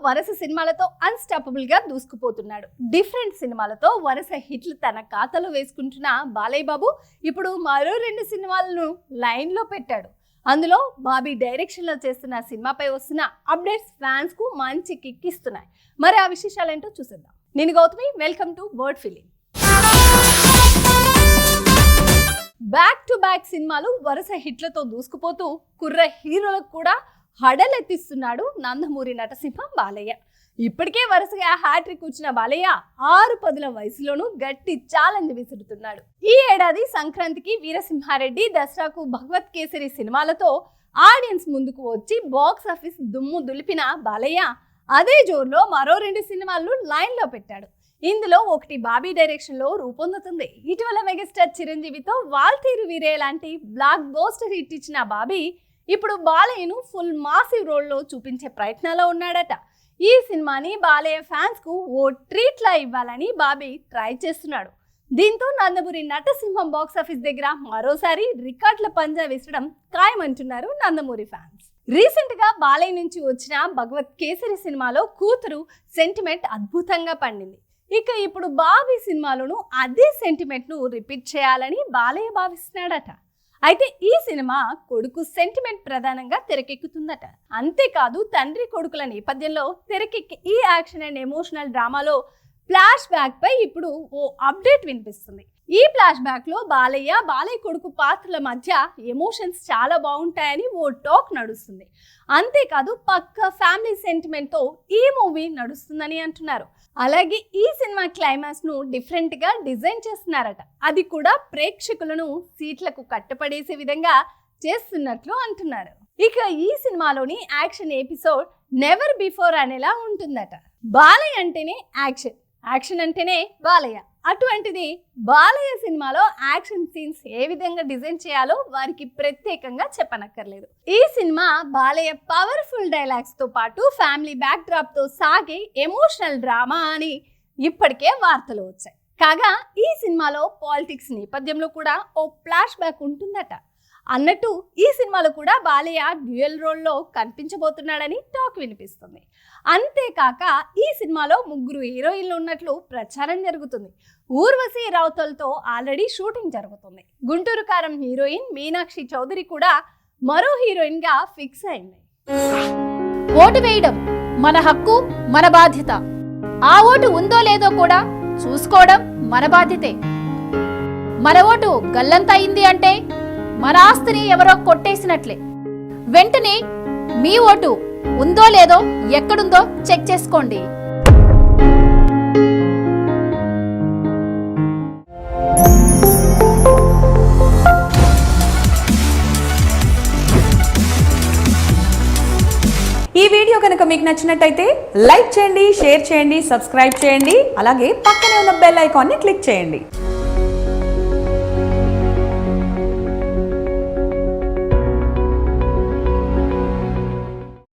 వరుస సినిమాలతో అన్స్టాపబుల్ గా దూసుకుపోతున్నాడు. డిఫరెంట్ సినిమాలతో వరుస హిట్లు తన ఖాతాలో వేసుకుంటున్న బాలయ్య బాబు ఇప్పుడు మరో 2 సినిమాలను లైన్ లో పెట్టాడు. అందులో బాబీ డైరెక్షన్ లో చేస్తున్న సినిమాపై వస్తున్న అప్డేట్స్ ఫ్యాన్స్ కు మంచి కిక్ ఇస్తున్నాయి. మరి ఆ విశేషాలేంటో చూసేద్దాం. నేను Gautami, welcome to word film. Back to back సినిమాలు వరుస హిట్లతో దూసుకుపోతూ కుర్ర హీరోలకు కూడా హడలెత్తిస్తున్నాడు నందమూరి నటసింహ బాలయ్య. ఇప్పటికే వరుసగా హ్యాట్రిక్ వచ్చిన బాలయ్య 6-10 వయసులోనూ గట్టి ఛాలెంజ్ విసురుతున్నాడు. ఈ ఏడాది సంక్రాంతికి వీరసింహారెడ్డి, దసరాకు భగవత్ కేసరి సినిమాలతో ఆడియన్స్ ముందుకు వచ్చి బాక్స్ ఆఫీస్ దుమ్ము దులిపిన బాలయ్య అదే జోరులో మరో 2 సినిమాలను లైన్ లో పెట్టాడు. ఇందులో ఒకటి బాబీ డైరెక్షన్ లో రూపొందుతుంది. ఇటీవల మెగాస్టార్ చిరంజీవితో వాల్తీరు వీరే లాంటి బ్లాక్ బస్టర్ హిట్ ఇచ్చిన బాబీ ఇప్పుడు బాలయ్యను ఫుల్ మాసివ్ రోల్ లో చూపించే ప్రయత్నాల్లో ఉన్నాడట. ఈ సినిమాని బాలయ్య ఫ్యాన్స్ కు ఓ ట్రీట్ లా ఇవ్వాలని బాబీ ట్రై చేస్తున్నాడు. దీంతో నందమూరి నటసింహం బాక్స్ ఆఫీస్ దగ్గర మరోసారి రికార్డుల పంజా విసరడం ఖాయమంటున్నారు నందమూరి ఫ్యాన్స్. రీసెంట్ గా బాలయ్య నుంచి వచ్చిన భగవత్ కేసరి సినిమాలో కూతురు సెంటిమెంట్ అద్భుతంగా పండింది. ఇక ఇప్పుడు బాబీ సినిమాలోనూ అదే సెంటిమెంట్ ను రిపీట్ చేయాలని బాలయ్య భావిస్తున్నాడట. అయితే ఈ సినిమా కొడుకు సెంటిమెంట్ ప్రధానంగా తెరకెక్కుతుందట. అంతేకాదు తండ్రి కొడుకుల నేపథ్యంలో తెరకెక్కే ఈ యాక్షన్ అండ్ ఎమోషనల్ డ్రామాలో ఫ్లాష్ బ్యాక్ పై ఇప్పుడు ఓ అప్డేట్ వినిపిస్తుంది. ఈ ఫ్లాష్ బ్యాక్ లో బాలయ్య కొడుకు పాత్రల మధ్య ఎమోషన్స్ చాలా బాగుంటాయని ఓ టాక్ నడుస్తుంది. అంతేకాదు పక్క ఫ్యామిలీ సెంటిమెంట్ తో ఈ మూవీ నడుస్తుందని అంటున్నారు. అలాగే ఈ సినిమా క్లైమాక్స్ ను డిఫరెంట్ గా డిజైన్ చేస్తున్నారట. అది కూడా ప్రేక్షకులను సీట్లకు కట్టపడేసే విధంగా చేస్తున్నట్లు అంటున్నారు. ఇక ఈ సినిమాలోని యాక్షన్ ఎపిసోడ్ నెవర్ బిఫోర్ అనేలా ఉంటుందట. బాలయ్య అంటేనే యాక్షన్ అంటేనే బాలయ్య. అటువంటిది బాలయ్య సినిమాలో యాక్షన్ సీన్స్ ఏ విధంగా డిజైన్ చేయాలో వారికి ప్రత్యేకంగా చెప్పనక్కర్లేదు. ఈ సినిమా బాలయ్య పవర్ఫుల్ డైలాగ్స్ తో పాటు ఫ్యామిలీ బ్యాక్ డ్రాప్ తో సాగే ఎమోషనల్ డ్రామా అని ఇప్పటికే వార్తలు వచ్చాయి. కాగా ఈ సినిమాలో పాలిటిక్స్ నేపథ్యంలో కూడా ఓ ఫ్లాష్ బ్యాక్ ఉంటుందట. అన్నట్టు ఈ సినిమాలో కూడా బాలయ్య డ్యూయల్ రోల్లో కనిపించబోతున్నాడని టాక్ వినిపిస్తుంది. అంతేకాక ఈ సినిమాలో 3 హీరోయిన్లు ఉన్నట్లు ప్రచారం జరుగుతుంది. ఊర్వశి రావుతలతో ఆల్రెడీ షూటింగ్ జరుగుతుంది. గుంటూరు కారం హీరోయిన్ మీనాక్షి చౌదరి కూడా మరో హీరోయిన్ గా ఫిక్స్ అయింది. ఓటు వేయడం మన హక్కు, మన బాధ్యత. ఆ ఓటు ఉందో లేదో కూడా చూసుకోవడం మన బాధ్యతే. మన ఓటు గల్లంత అయింది అంటే మన ఆస్తిని ఎవరో కొట్టేసినట్లే. వెంటనే మీ ఓటు ఉందో లేదో ఎక్కడుందో చెక్ చేసుకోండి. ఈ వీడియో కనుక మీకు నచ్చినట్టయితే లైక్ చేయండి, షేర్ చేయండి, సబ్స్క్రైబ్ చేయండి. అలాగే పక్కనే ఉన్న బెల్ ఐకాన్ని క్లిక్ చేయండి.